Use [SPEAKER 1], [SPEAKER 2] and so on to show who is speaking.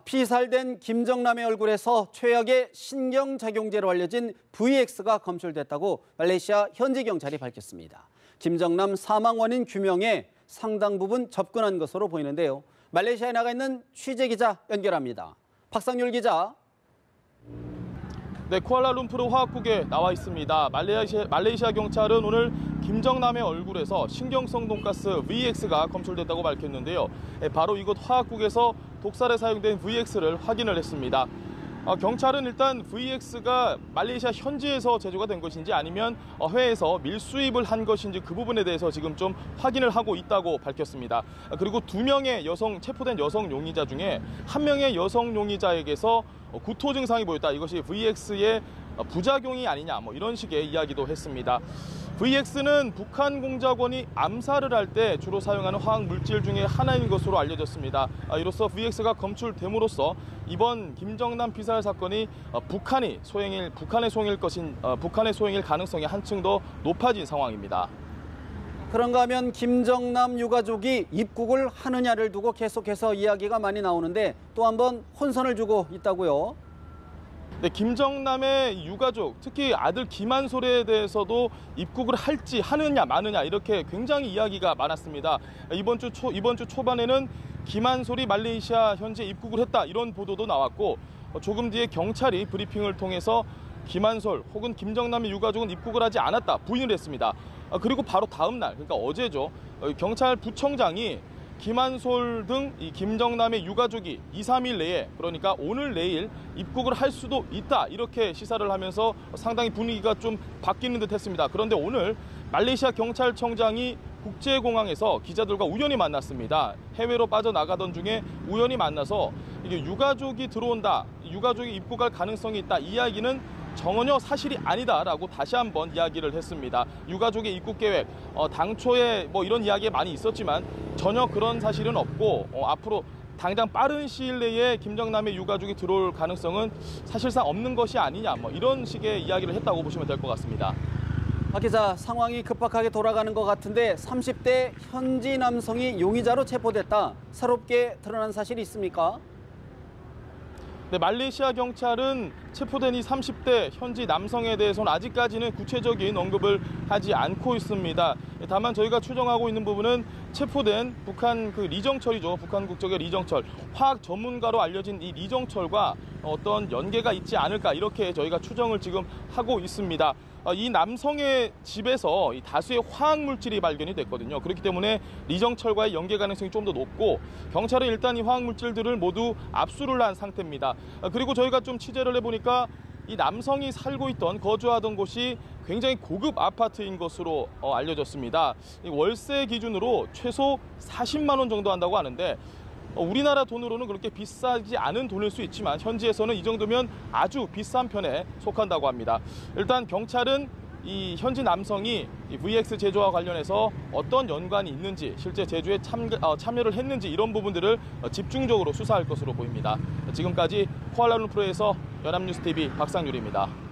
[SPEAKER 1] 피살된 김정남의 얼굴에서 최악의 신경작용죄로 알려진 VX가 검출됐다고 말레이시아 현지 경찰이 밝혔습니다. 김정남 사망 원인 규명에 상당 부분 접근한 것으로 보이는데요. 말레이시아에 나가 있는 취재기자 연결합니다. 박상률 기자.
[SPEAKER 2] 네, 쿠알라룸푸르 화학국에 나와 있습니다. 말레이시아 경찰은 오늘 김정남의 얼굴에서 신경성 돈가스 VX가 검출됐다고 밝혔는데요. 바로 이곳 화학국에서 독살에 사용된 VX를 확인을 했습니다. 경찰은 일단 VX가 말레이시아 현지에서 제조가 된 것인지 아니면 해외에서 밀수입을 한 것인지 그 부분에 대해서 지금 좀 확인을 하고 있다고 밝혔습니다. 그리고 2명의 체포된 여성 용의자 중에 1명의 여성 용의자에게서 구토 증상이 보였다. 이것이 VX의 부작용이 아니냐 이런 식의 이야기도 했습니다. VX는 북한 공작원이 암살을 할 때 주로 사용하는 화학 물질 중에 하나인 것으로 알려졌습니다. 이로써 VX가 검출됨으로써 이번 김정남 피살 사건이 북한의 소행일 가능성이 한층 더 높아진 상황입니다.
[SPEAKER 1] 그런가 하면 김정남 유가족이 입국을 하느냐를 두고 계속해서 이야기가 많이 나오는데 또 한 번 혼선을 주고 있다고요.
[SPEAKER 2] 네, 김정남의 유가족, 특히 아들 김한솔에 대해서도 입국을 할지 하느냐 마느냐 이렇게 굉장히 이야기가 많았습니다. 이번 주 초반에는 김한솔이 말레이시아 현지에 입국을 했다 이런 보도도 나왔고 조금 뒤에 경찰이 브리핑을 통해서 김한솔 혹은 김정남의 유가족은 입국을 하지 않았다 부인을 했습니다. 그리고 바로 다음 날, 그러니까 어제죠. 경찰 부청장이 김한솔 등 이 김정남의 유가족이 2, 3일 내에 그러니까 오늘 내일 입국을 할 수도 있다 이렇게 시사를 하면서 상당히 분위기가 좀 바뀌는 듯 했습니다. 그런데 오늘 말레이시아 경찰청장이 국제공항에서 기자들과 우연히 만났습니다. 해외로 빠져나가던 중에 우연히 만나서 이게 유가족이 들어온다, 유가족이 입국할 가능성이 있다 이 이야기는 전혀 사실이 아니다라고 다시 한번 이야기를 했습니다. 유가족의 입국 계획, 당초에 이런 이야기 많이 있었지만 전혀 그런 사실은 없고 앞으로 당장 빠른 시일 내에 김정남의 유가족이 들어올 가능성은 사실상 없는 것이 아니냐 이런 식의 이야기를 했다고 보시면 될 것 같습니다.
[SPEAKER 1] 박 기자, 상황이 급박하게 돌아가는 것 같은데 30대 현지 남성이 용의자로 체포됐다. 새롭게 드러난 사실이 있습니까?
[SPEAKER 2] 네, 말레이시아 경찰은 체포된 이 30대 현지 남성에 대해서는 아직까지는 구체적인 언급을 하지 않고 있습니다. 다만 저희가 추정하고 있는 부분은 체포된 북한 리정철이죠. 북한 국적의 리정철, 화학 전문가로 알려진 이 리정철과 어떤 연계가 있지 않을까 이렇게 저희가 추정을 지금 하고 있습니다. 이 남성의 집에서 이 다수의 화학 물질이 발견이 됐거든요. 그렇기 때문에 리정철과의 연계 가능성이 좀 더 높고 경찰은 일단 이 화학 물질들을 모두 압수를 한 상태입니다. 그리고 저희가 좀 취재를 해보니까 이 남성이 살고 있던 거주하던 곳이 굉장히 고급 아파트인 것으로 알려졌습니다. 이 월세 기준으로 최소 40만 원 정도 한다고 하는데 우리나라 돈으로는 그렇게 비싸지 않은 돈일 수 있지만 현지에서는 이 정도면 아주 비싼 편에 속한다고 합니다. 일단 경찰은 이 현지 남성이 이 VX 제조와 관련해서 어떤 연관이 있는지, 실제 제조에 참여를 했는지 이런 부분들을 집중적으로 수사할 것으로 보입니다. 지금까지 쿠알라룸푸르에서 연합뉴스TV 박상률입니다.